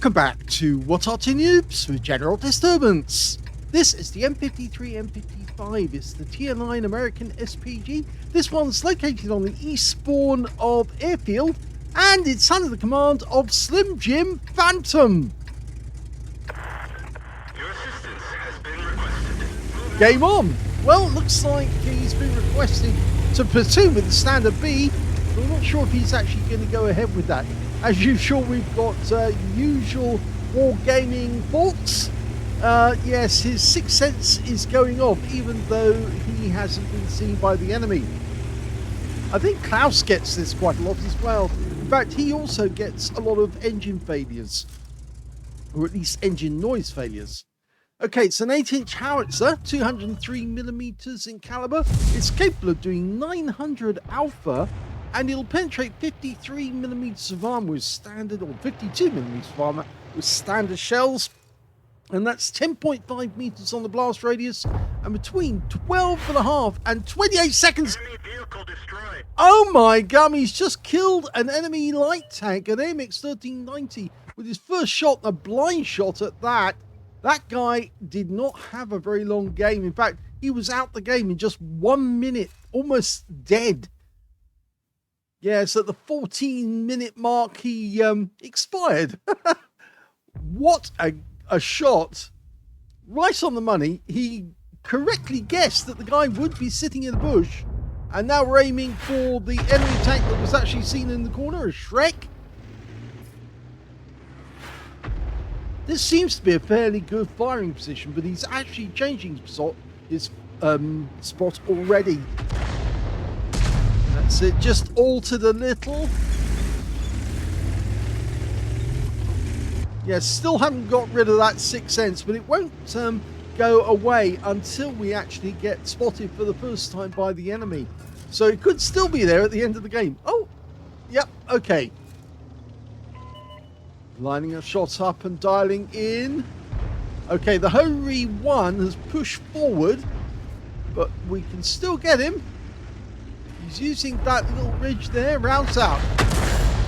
Welcome back to What Arty Noobs with General Disturbance. This is the M53 M55. It's the Tier 9 American SPG. This one's located on the east spawn of Airfield, and it's under the command of Slimjimphantom. Your assistance has been requested. Game on. Well, it looks like he's been requested to platoon with the standard B. We're not sure if he's actually going to go ahead with that. As usual, we've got usual wargaming faults. Yes, his sixth sense is going off, even though he hasn't been seen by the enemy. I think Klaus gets this quite a lot as well. In fact, he also gets a lot of engine failures, or at least engine noise failures. Okay, it's an 8-inch howitzer, 203mm in caliber. It's capable of doing 900 alpha, and it'll penetrate 53mm of armor with standard, or 52mm of armor with standard shells. And that's 10.5 meters on the blast radius, and between 12.5 and 28 seconds. Enemy vehicle destroyed. Oh my gum, he's just killed an enemy light tank, an AMX 1390, with his first shot, and a blind shot at that. That guy did not have a very long game. In fact, he was out the game in just 1 minute, almost dead. Yes, at the 14-minute mark, he expired. What a shot. Right on the money. He correctly guessed that the guy would be sitting in the bush. And now we're aiming for the enemy tank that was actually seen in the corner, a Shrek. This seems to be a fairly good firing position, but he's actually changing his spot already. That's it, just altered a little. Yes, still haven't got rid of that sixth sense, but it won't go away until we actually get spotted for the first time by the enemy. So it could still be there at the end of the game. Oh, yep, okay. Lining a shot up and dialing in. Okay, the Hori 1 has pushed forward, but we can still get him. He's using that little ridge there, rounds out.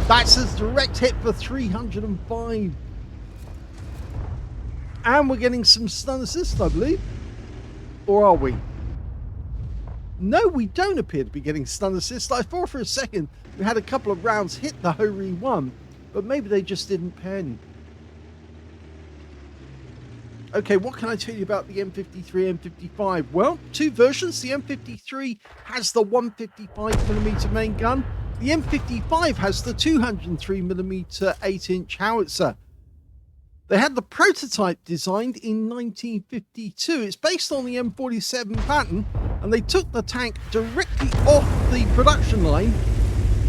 That's a direct hit for 305. And we're getting some stun assist, I believe. Or are we? No, we don't appear to be getting stun assist. I thought for a second we had a couple of rounds hit the Hori 1, but maybe they just didn't pen. Okay, what can I tell you about the M53, M55? Well, two versions. The M53 has the 155mm main gun. The M55 has the 203mm 8-inch howitzer. They had the prototype designed in 1952. It's based on the M47 pattern, and they took the tank directly off the production line,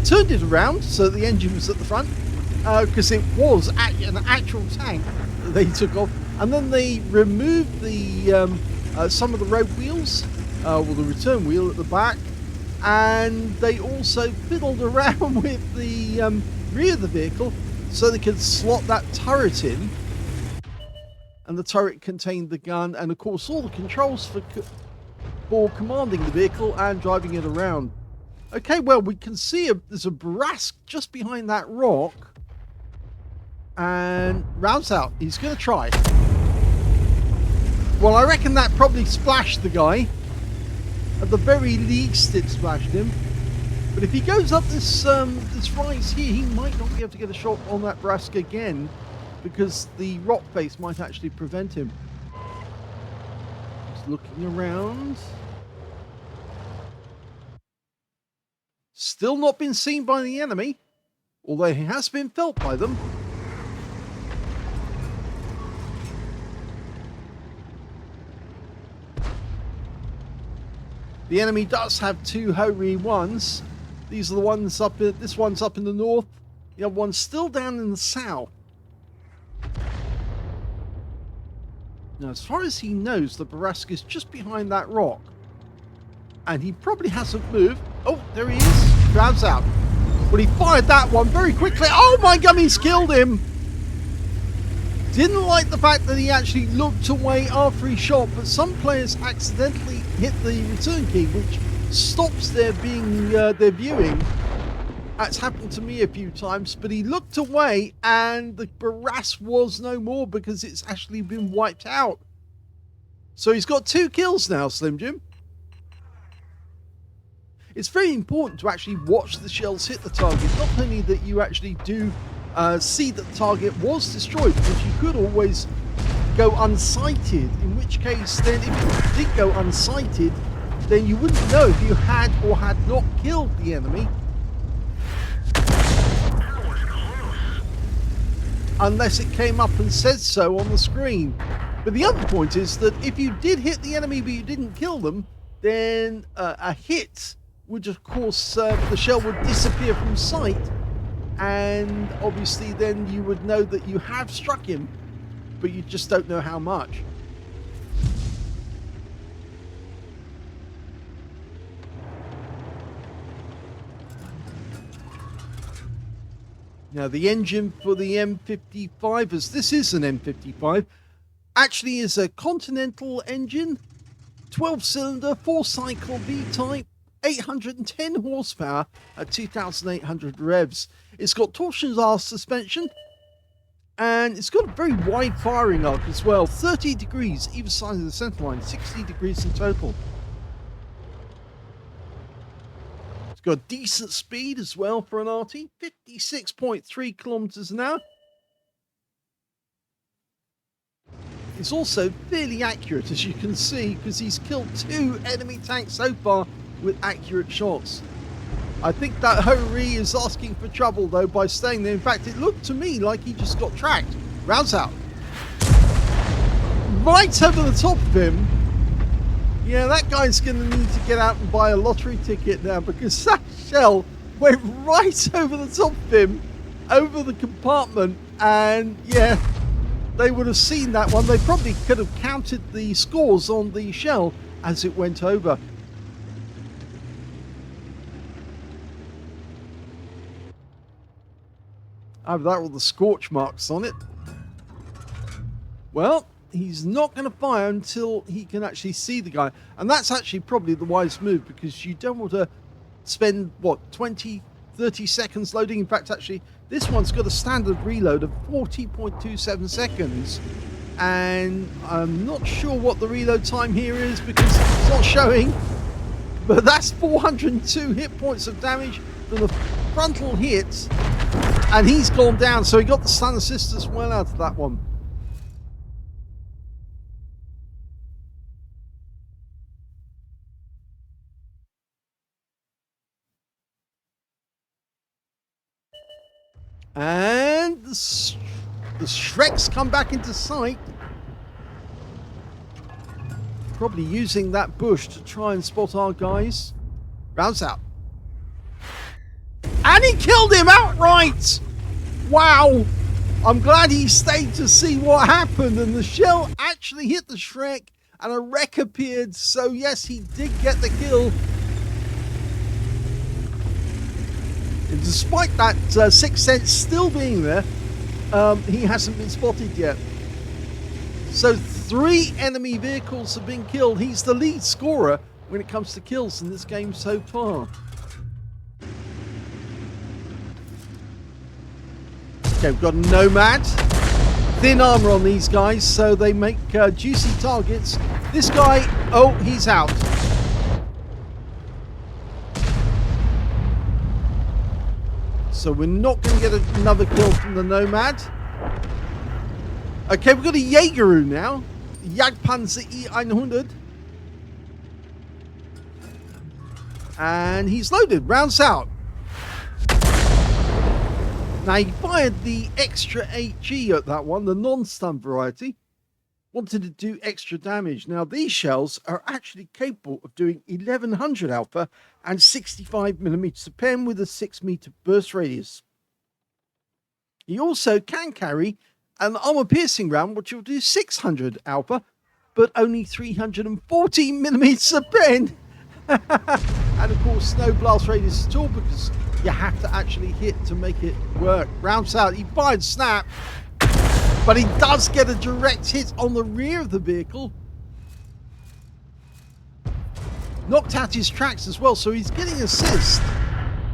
turned it around so the engine was at the front, because it was an actual tank that they took off, and then they removed the some of the road wheels, or the return wheel at the back, and they also fiddled around with the rear of the vehicle so they could slot that turret in. And the turret contained the gun, and of course all the controls for commanding the vehicle and driving it around. Okay, well, we can see there's a Barask just behind that rock, and rounds out. He's going to try. Well, I reckon that probably splashed the guy. At the very least, it splashed him. But if he goes up this rise here, he might not be able to get a shot on that Barask again, because the rock face might actually prevent him. Just looking around. Still not been seen by the enemy, although he has been felt by them. The enemy does have two Hori 1s. These are the ones up in, this one's up in the north. The other one's still down in the south. Now, as far as he knows, the Barask is just behind that rock. And he probably hasn't moved. Oh, there he is. Grabs out. Well, he fired that one very quickly. Oh my God, he's killed him. Didn't like the fact that he actually looked away after he shot, but some players accidentally hit the return key, which stops their viewing. That's happened to me a few times, but he looked away and the barrage was no more because it's actually been wiped out. So he's got 2 kills now, Slim Jim. It's very important to actually watch the shells hit the target. Not only that you actually do see that the target was destroyed, because you could always go unsighted, in which case then if you did go unsighted, then you wouldn't know if you had or had not killed the enemy. Unless it came up and said so on the screen. But the other point is that if you did hit the enemy but you didn't kill them, then a hit would, of course, the shell would disappear from sight, and obviously then you would know that you have struck him, but you just don't know how much. Now the engine for the M55, as this is an M55, actually is a Continental engine, 12-cylinder, 4-cycle V-type, 810 horsepower at 2,800 revs. It's got torsion suspension, and it's got a very wide firing arc as well, 30 degrees either side of the centerline, 60 degrees in total. It's got decent speed as well for an Arty, 56.3 kilometers an hour. It's also fairly accurate, as you can see, because he's killed 2 enemy tanks so far with accurate shots. I think that Hori is asking for trouble though by staying there. In fact, it looked to me like he just got tracked. Rounds out. Right over the top of him. Yeah, that guy's going to need to get out and buy a lottery ticket now, because that shell went right over the top of him, over the compartment, and yeah, they would have seen that one. They probably could have counted the scores on the shell as it went over. Either that or the scorch marks on it. Well, he's not going to fire until he can actually see the guy. And that's actually probably the wise move, because you don't want to spend, what, 20, 30 seconds loading. In fact, actually, this one's got a standard reload of 40.27 seconds. And I'm not sure what the reload time here is because it's not showing. But that's 402 hit points of damage from the frontal hit. And he's gone down, so he got the stun assist as well out of that one. And the Shreks come back into sight. Probably using that bush to try and spot our guys. Rounds out. And he killed him outright! Wow! I'm glad he stayed to see what happened, and the shell actually hit the Shrek and a wreck appeared, so yes, he did get the kill. And despite that sixth sense still being there, he hasn't been spotted yet. So 3 enemy vehicles have been killed. He's the lead scorer when it comes to kills in this game so far. Okay, we've got a Nomad. Thin armor on these guys, so they make juicy targets. This guy, oh, he's out. So we're not going to get another kill from the Nomad. Okay, we've got a Jägeru now. Jagdpanzer E100. And he's loaded. Rounds out. Now, he fired the extra HE at that one, the non-stun variety. Wanted to do extra damage. Now, these shells are actually capable of doing 1100 alpha and 65 millimeters of pen with a 6-meter burst radius. He also can carry an armor-piercing round, which will do 600 alpha, but only 340 millimeters of pen. And, of course, no blast radius at all, because you have to actually hit to make it work. Rounds out. He fired snap. But he does get a direct hit on the rear of the vehicle. Knocked out his tracks as well, so he's getting assist.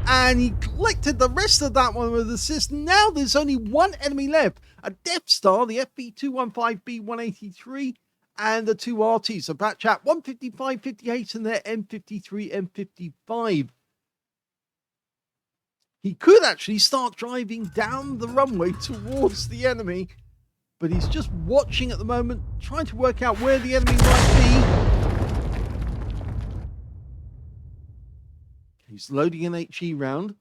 And he collected the rest of that one with assist. Now there's only one enemy left. A Death Star, the FB215B183, and the two Artys, a Batch at 155, 58, and their M53, M55. He could actually start driving down the runway towards the enemy, but he's just watching at the moment, trying to work out where the enemy might be. He's loading an HE round.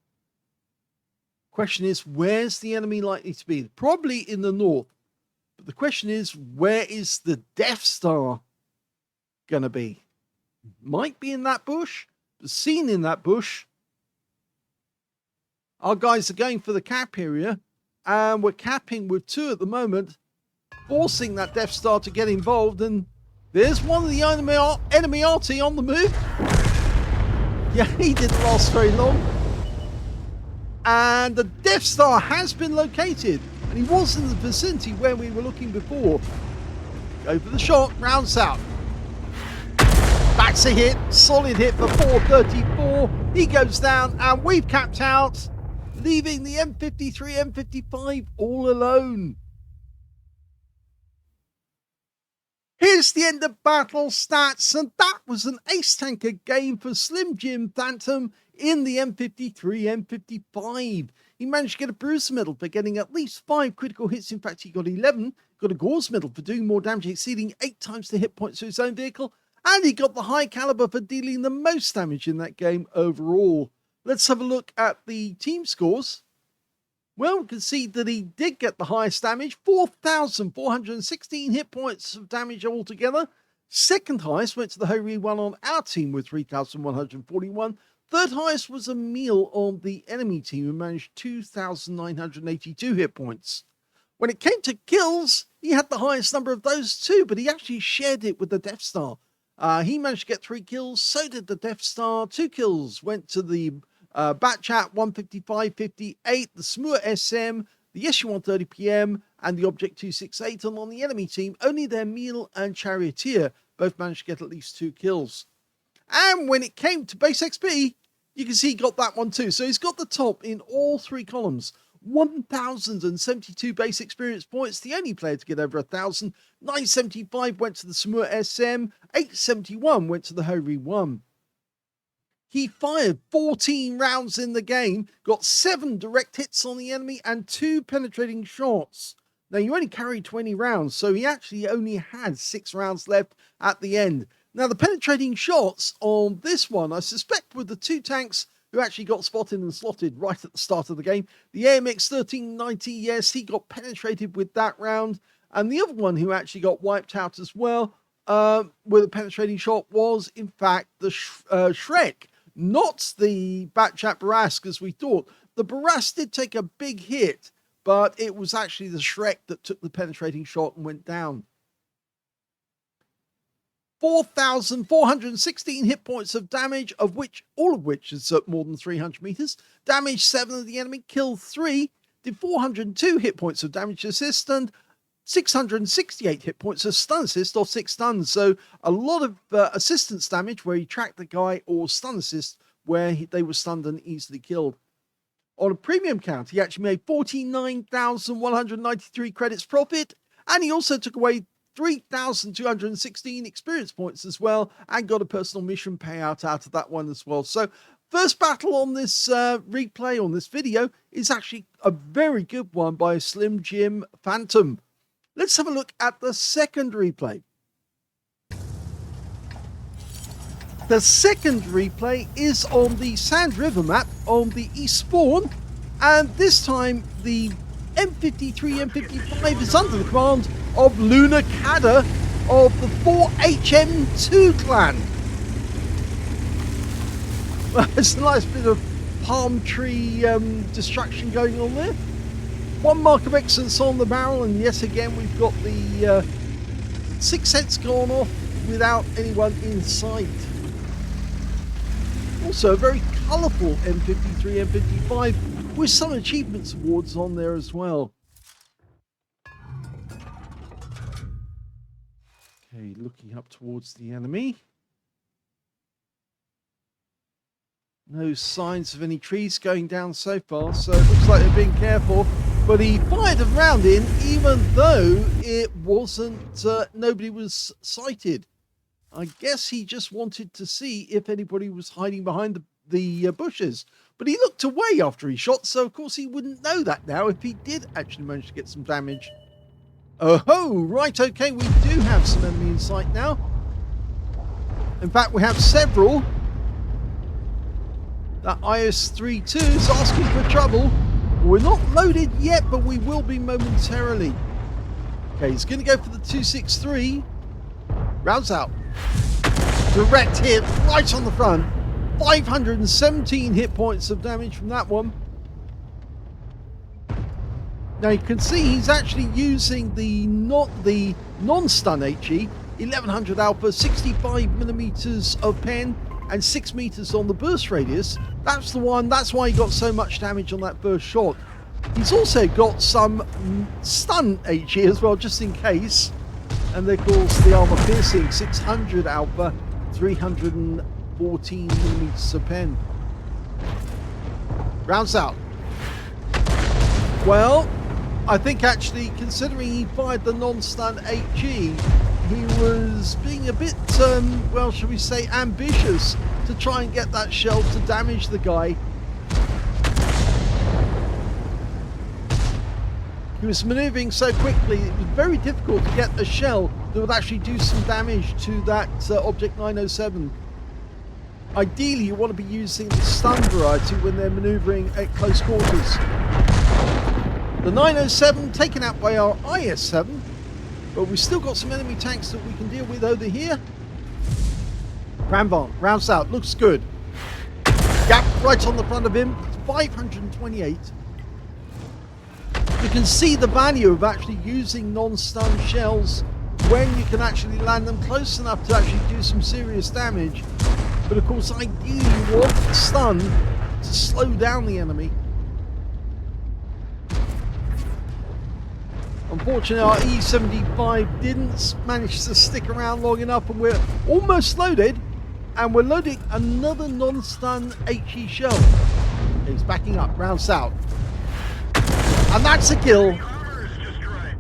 Question is, where's the enemy likely to be? Probably in the north. But the question is, where is the Death Star going to be? Might be in that bush, but seen in that bush. Our guys are going for the cap area, and we're capping with two at the moment, forcing that Death Star to get involved. And there's one of the enemy Arty on the move. Yeah, he didn't last very long. And the Death Star has been located, and he was in the vicinity where we were looking before. Go for the shot, rounds out. That's a hit, solid hit for 434. He goes down, and we've capped out, leaving the M53, M55 all alone. Here's the end of battle stats, and that was an ace tanker game for Slimjimphantom in the M53, M55. He managed to get a Bruiser medal for getting at least 5 critical hits. In fact, he got 11. Got a Gauze medal for doing more damage, exceeding 8 times the hit points to his own vehicle. And he got the high caliber for dealing the most damage in that game overall. Let's have a look at the team scores. Well, we can see that he did get the highest damage, 4,416 hit points of damage altogether. Second highest went to the Hori one on our team with 3,141. Third highest was Emil on the enemy team, who managed 2,982 hit points. When it came to kills, he had the highest number of those too, but he actually shared it with the Death Star. He managed to get 3 kills, so did the Death Star. 2 kills went to the Batch at 155, 58, the Smur SM, the SU-130 PM, and the Object 268. And on the enemy team, only their Meal and Charioteer both managed to get at least 2 kills. And when it came to base XP, you can see he got that one too. So he's got the top in all 3 columns. 1,072 base experience points, the only player to get over 1,000. 975 went to the Smur SM, 871 went to the Hori 1. He fired 14 rounds in the game, got 7 direct hits on the enemy and 2 penetrating shots. Now, you only carried 20 rounds, so he actually only had 6 rounds left at the end. Now, the penetrating shots on this one, I suspect, were the 2 tanks who actually got spotted and slotted right at the start of the game. The AMX 1390, yes, he got penetrated with that round. And the other one who actually got wiped out as well with a penetrating shot was, in fact, the Shrek. Not the Batchat Barask as we thought. The Barask did take a big hit, but it was actually the Shrek that took the penetrating shot and went down. 4,416 hit points of damage, all of which is at more than 300 meters. Damaged 7 of the enemy, killed 3, did 402 hit points of damage assist, and 668 hit points of stun assist or 6 stuns. So a lot of assistance damage where he tracked the guy, or stun assist where they were stunned and easily killed. On a premium count, he actually made 49,193 credits profit, and he also took away 3,216 experience points as well, and got a personal mission payout out of that one as well. So first battle on this replay, on this video, is actually a very good one by Slimjimphantom. Let's have a look at the second replay. The second replay is on the Sand River map on the East Spawn, and this time the M53, M55 is under the command of LunaCada of the 4HM2 clan. Well, there's a nice bit of palm tree destruction going on there. 1 mark of excellence on the barrel, and yet again we've got the 6 heads gone off without anyone in sight. Also a very colourful M53, M55 with some achievements awards on there as well. Okay, looking up towards the enemy. No signs of any trees going down so far, so it looks like they're being careful. But he fired a round in, even though it wasn't, nobody was sighted. I guess he just wanted to see if anybody was hiding behind the bushes. But he looked away after he shot, so of course he wouldn't know that now if he did actually manage to get some damage. Oh ho, right, okay, we do have some enemy in sight now. In fact, we have several. That IS-32 is asking for trouble. We're not loaded yet, but we will be momentarily. Okay, he's going to go for the 263. Rounds out. Direct hit right on the front. 517 hit points of damage from that one. Now you can see he's actually using the non-stun HE, 1100 alpha, 65mm of pen, and 6 meters on the burst radius. That's the one, that's why he got so much damage on that first shot. He's also got some stun HE as well, just in case. And of course the armor piercing, 600 alpha, 314mm of pen. Rounds out. Well, I think actually, considering he fired the non-stun HE, he was being a bit, well, shall we say, ambitious to try and get that shell to damage the guy. He was maneuvering so quickly, it was very difficult to get a shell that would actually do some damage to that Object 907. Ideally, you want to be using the stun variety when they're maneuvering at close quarters. The 907 taken out by our IS-7, but we've still got some enemy tanks that we can deal with over here. Cranvarn rounds out, looks good. Gap right on the front of him, 528. You can see the value of actually using non-stun shells when you can actually land them close enough to actually do some serious damage. But of course, ideally you want the stun to slow down the enemy. Unfortunately, our E75 didn't manage to stick around long enough, and we're almost loaded, and we're loading another non-stun HE shell. He's backing up, rounds out. And that's a kill.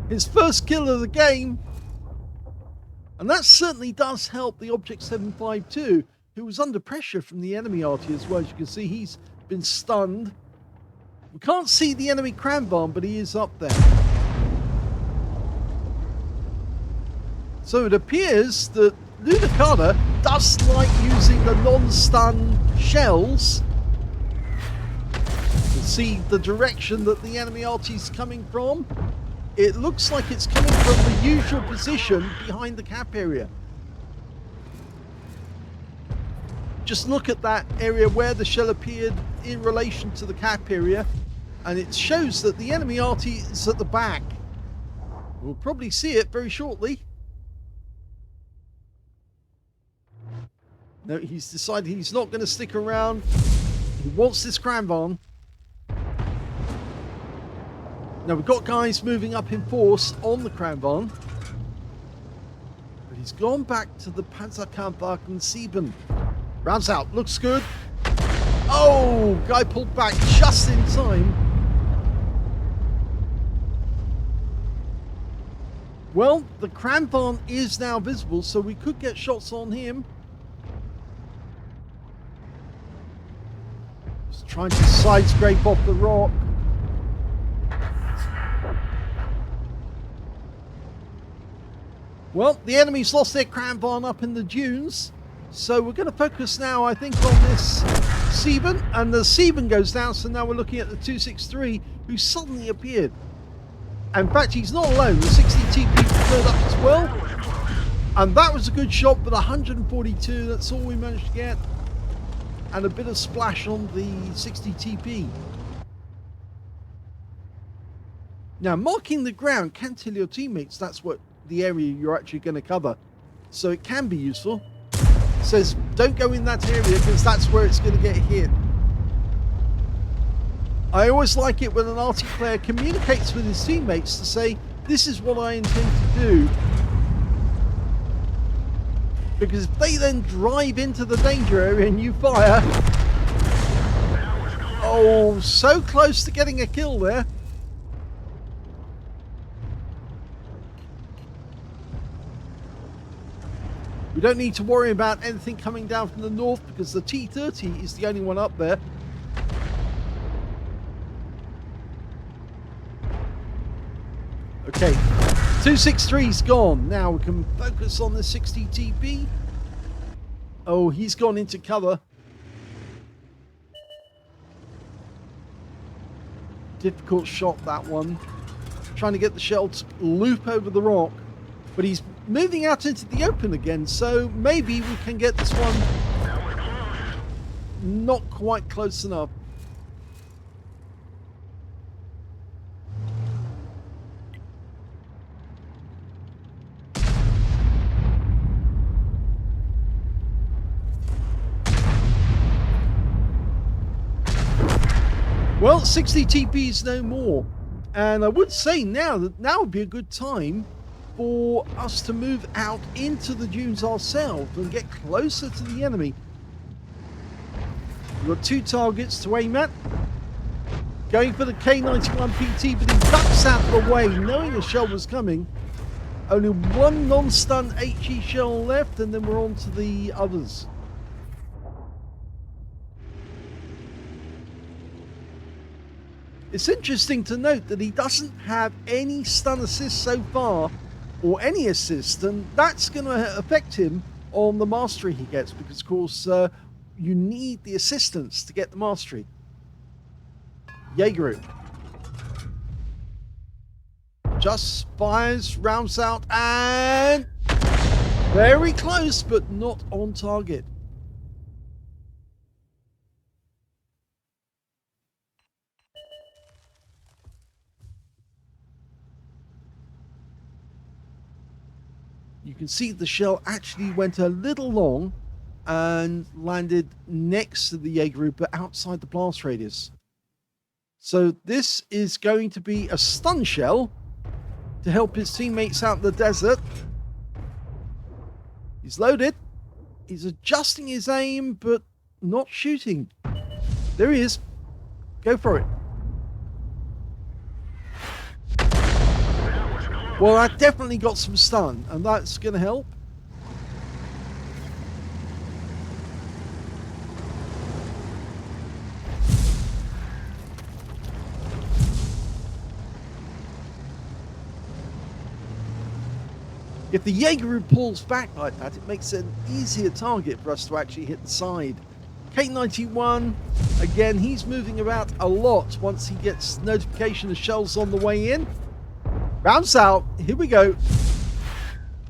His first kill of the game. And that certainly does help the Object 752, who was under pressure from the enemy Arty as well. As you can see, he's been stunned. We can't see the enemy Cranvarn, but he is up there. So it appears that LunaCada does like using the non-stun shells. You can see the direction that the enemy Arty is coming from. It looks like it's coming from the usual position behind the cap area. Just look at that area where the shell appeared in relation to the cap area, and it shows that the enemy Arty is at the back. We'll probably see it very shortly. No, he's decided he's not going to stick around. He wants this Cranvarn. Now we've got guys moving up in force on the Cranvarn. But he's gone back to the Panzerkampfwagen 7. Rounds out, looks good. Oh, guy pulled back just in time. Well, the Cranvarn is now visible, so we could get shots on him. Just trying to side scrape off the rock. Well, the enemy's lost their Cranvarn up in the dunes, so we're going to focus now, I think, on this Sieben, and the Sieben goes down, so now we're looking at the 263, who suddenly appeared. In fact, he's not alone, the 60 TP turned up as well, and that was a good shot, but 142, that's all we managed to get, and a bit of splash on the 60 TP. Now, marking the ground can tell your teammates that's what the area you're actually going to cover, so it can be useful. It says don't go in that area because that's where it's going to get hit. I always like it when an Arty player communicates with his teammates to say this is what I intend to do, because if they then drive into the danger area and you fire, Oh, so close to getting a kill there. We don't need to worry about anything coming down from the north because the T-30 is the only one up there. Okay, 263's gone. Now we can focus on the 60 TP. Oh, he's gone into cover. Difficult shot, that one. Trying to get the shell to loop over the rock. But he's moving out into the open again, so maybe we can get this one. That was close. Not quite close enough. Well, 60 TPs no more. And I would say now would be a good time for us to move out into the dunes ourselves and get closer to the enemy. We've got 2 targets to aim at. Going for the K91 PT, but he ducks out of the way, knowing a shell was coming. Only 1 non-stun HE shell left, and then we're on to the others. It's interesting to note that he doesn't have any stun assist so far, or any assist, and that's going to affect him on the mastery he gets, because of course you need the assistance to get the mastery. Jaeger just fires, rounds out, and very close, but not on target. You can see the shell actually went a little long and landed next to the Jaeger, but outside the blast radius. So this is going to be a stun shell to help his teammates out in the desert. He's loaded. He's adjusting his aim, but not shooting. There he is. Go for it. Well, I definitely got some stun, and that's going to help. If the Jaeger pulls back like that, it makes it an easier target for us to actually hit the side. K91, again, he's moving about a lot once he gets notification of shells on the way in. Rounds out, here we go.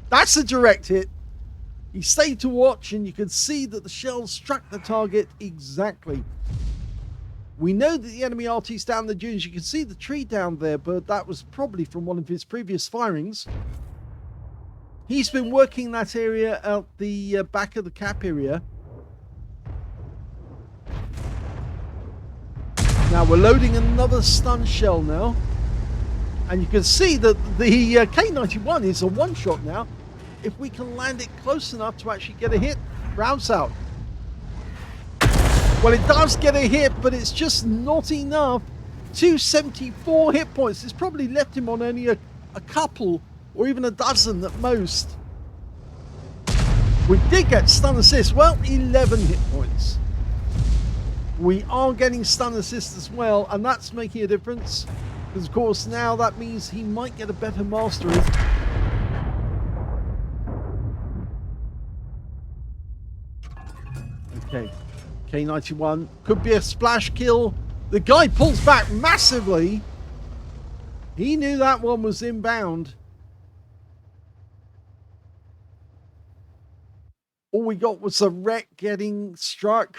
That's a direct hit. He stayed to watch, and you can see that the shell struck the target exactly. We know that the enemy Arty's down the dunes. You can see the tree down there, but that was probably from one of his previous firings. He's been working that area out the back of the cap area. Now we're loading another stun shell now. And you can see that the K91 is a one-shot now. If we can land it close enough to actually get a hit, rounds out. Well, it does get a hit, but it's just not enough. 274 hit points. It's probably left him on only a couple or even a dozen at most. We did get stun assist. Well, 11 hit points. We are getting stun assist as well, and that's making a difference. Because, of course, now that means he might get a better mastery. Okay. K91 could be a splash kill. The guy pulls back massively. He knew that one was inbound. All we got was a wreck getting struck.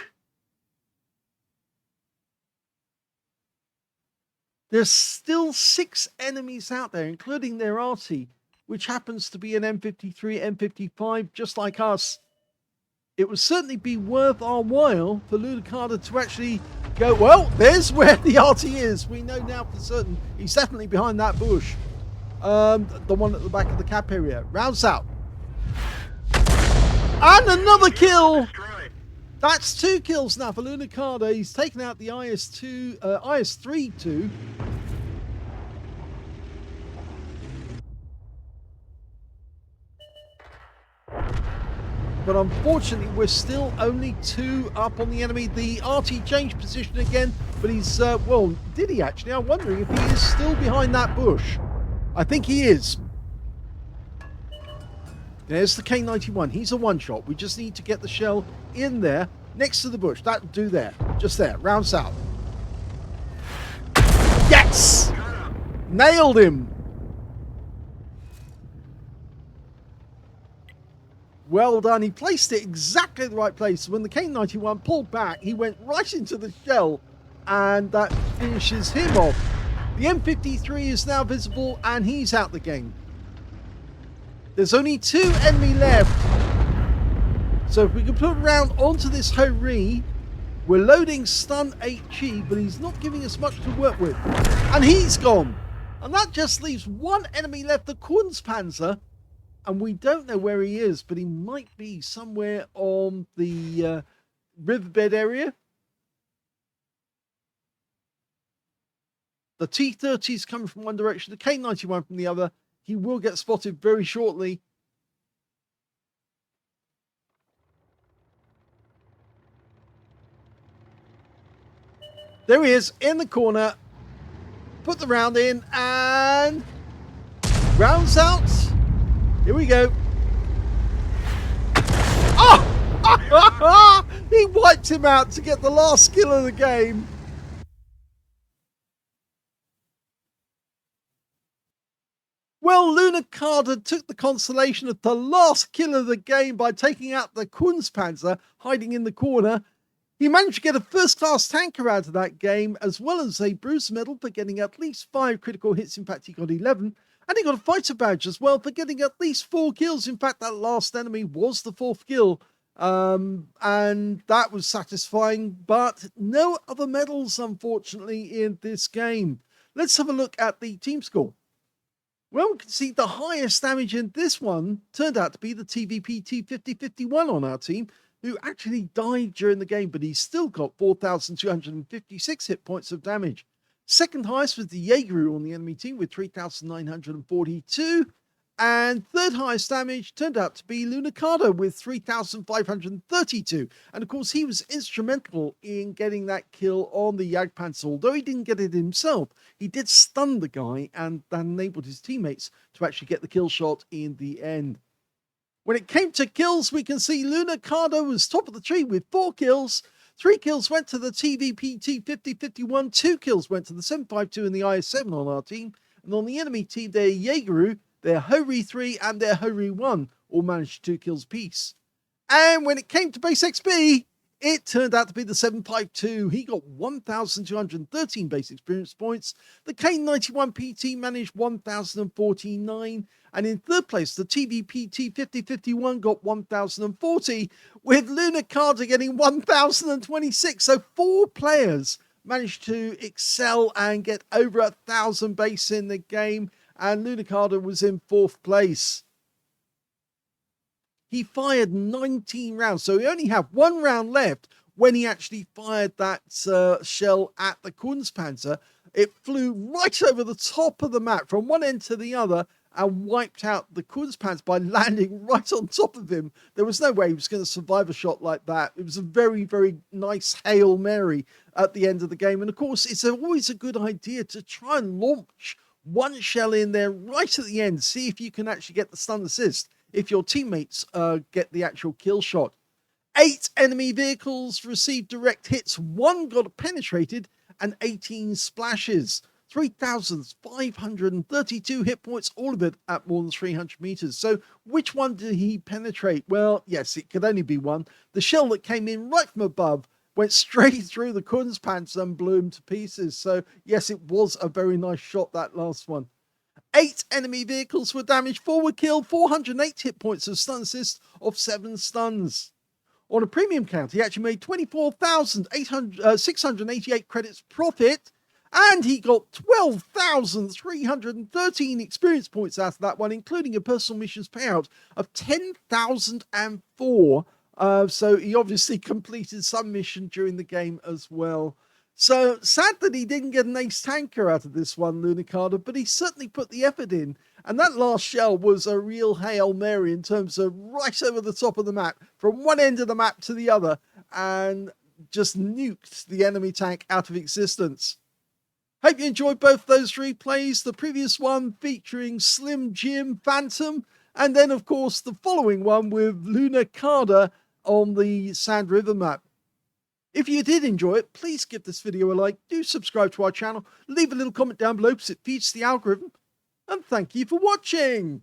There's still 6 enemies out there, including their Arty, which happens to be an M53, M55, just like us. It would certainly be worth our while for LunaCada to actually go, well, there's where the Arty is. We know now for certain he's definitely behind that bush. The one at the back of the cap area. Rounds out. And another kill! That's 2 kills now for LunaCada. He's taken out the IS-3 2. But unfortunately, we're still only 2 up on the enemy. The Arty changed position again, but he's, well, did he actually? I'm wondering if he is still behind that bush. I think he is. There's the K91. He's a one-shot. We just need to get the shell in there next to the bush. That'll do there. Just there. Round south. Yes! Nailed him. Well done. He placed it exactly the right place. When the K91 pulled back, he went right into the shell, and that finishes him off. The M53 is now visible, and he's out the game. There's only 2 enemy left. So if we can put a round onto this Hori, we're loading stun HE, but he's not giving us much to work with. And he's gone. And that just leaves 1 enemy left, the Kunstpanzer. And we don't know where he is, but he might be somewhere on the riverbed area. The T-30 is coming from one direction, the K91 from the other. He will get spotted very shortly. There he is in the corner. Put the round in and rounds out. Here we go. Oh! He wiped him out to get the last kill of the game. Well, LunaCada took the consolation of the last kill of the game by taking out the Kunstpanzer, hiding in the corner. He managed to get a first-class tanker out of that game, as well as a Bruce medal for getting at least 5 critical hits. In fact, he got 11. And he got a fighter badge as well for getting at least 4 kills. In fact, that last enemy was the 4th kill. And that was satisfying, but no other medals, unfortunately, in this game. Let's have a look at the team score. Well, we can see the highest damage in this one turned out to be the TVP T5051 on our team, who actually died during the game, but he's still got 4,256 hit points of damage. Second highest was the Jaeger on the enemy team with 3,942. And third highest damage turned out to be LunaCada with 3,532. And of course, he was instrumental in getting that kill on the Jagdpanzer. Although he didn't get it himself, he did stun the guy and that enabled his teammates to actually get the kill shot in the end. When it came to kills, we can see LunaCada was top of the tree with 4 kills. 3 kills went to the TVP T5051. 2 kills went to the 752 and the IS-7 on our team. And on the enemy team, their Jaeger, their Hori 3 and their Hori 1 all managed 2 kills apiece. And when it came to base XP, it turned out to be the 752. He got 1,213 base experience points. The K91 PT managed 1,049. And in third place, the TVP T5051 got 1,040, with LunaCada getting 1,026. So 4 players managed to excel and get over 1,000 base in the game. And LunaCada was in 4th place. He fired 19 rounds, so he only had 1 round left when he actually fired that shell at the Kunstpanzer. It flew right over the top of the map from one end to the other and wiped out the Kunstpanzer by landing right on top of him. There was no way he was going to survive a shot like that. It was a very, very nice Hail Mary at the end of the game. And of course, it's always a good idea to try and launch 1 shell in there right at the end. See if you can actually get the stun assist if your teammates get the actual kill shot. 8 enemy vehicles received direct hits. 1 got penetrated and 18 splashes. 3,532 hit points, all of it at more than 300 meters. So which one did he penetrate? Well, yes, it could only be one. The shell that came in right from above went straight through the Kunstpanzer and blew him to pieces. So yes, it was a very nice shot, that last one. 8 enemy vehicles were damaged, 4 were killed, 408 hit points of stun assist of 7 stuns. On a premium count, he actually made 24,688 credits profit, and he got 12,313 experience points out of that one, including a personal missions payout of 10,004 So he obviously completed some mission during the game as well. So sad that he didn't get an ace tanker out of this one, LunaCada, but he certainly put the effort in. And that last shell was a real Hail Mary in terms of right over the top of the map, from one end of the map to the other, and just nuked the enemy tank out of existence. Hope you enjoyed both those replays. The previous one featuring Slimjimphantom, and then of course the following one with LunaCada on the Sand River map. If you did enjoy it, please give this video a like, do subscribe to our channel, leave a little comment down below because it feeds the algorithm, and thank you for watching!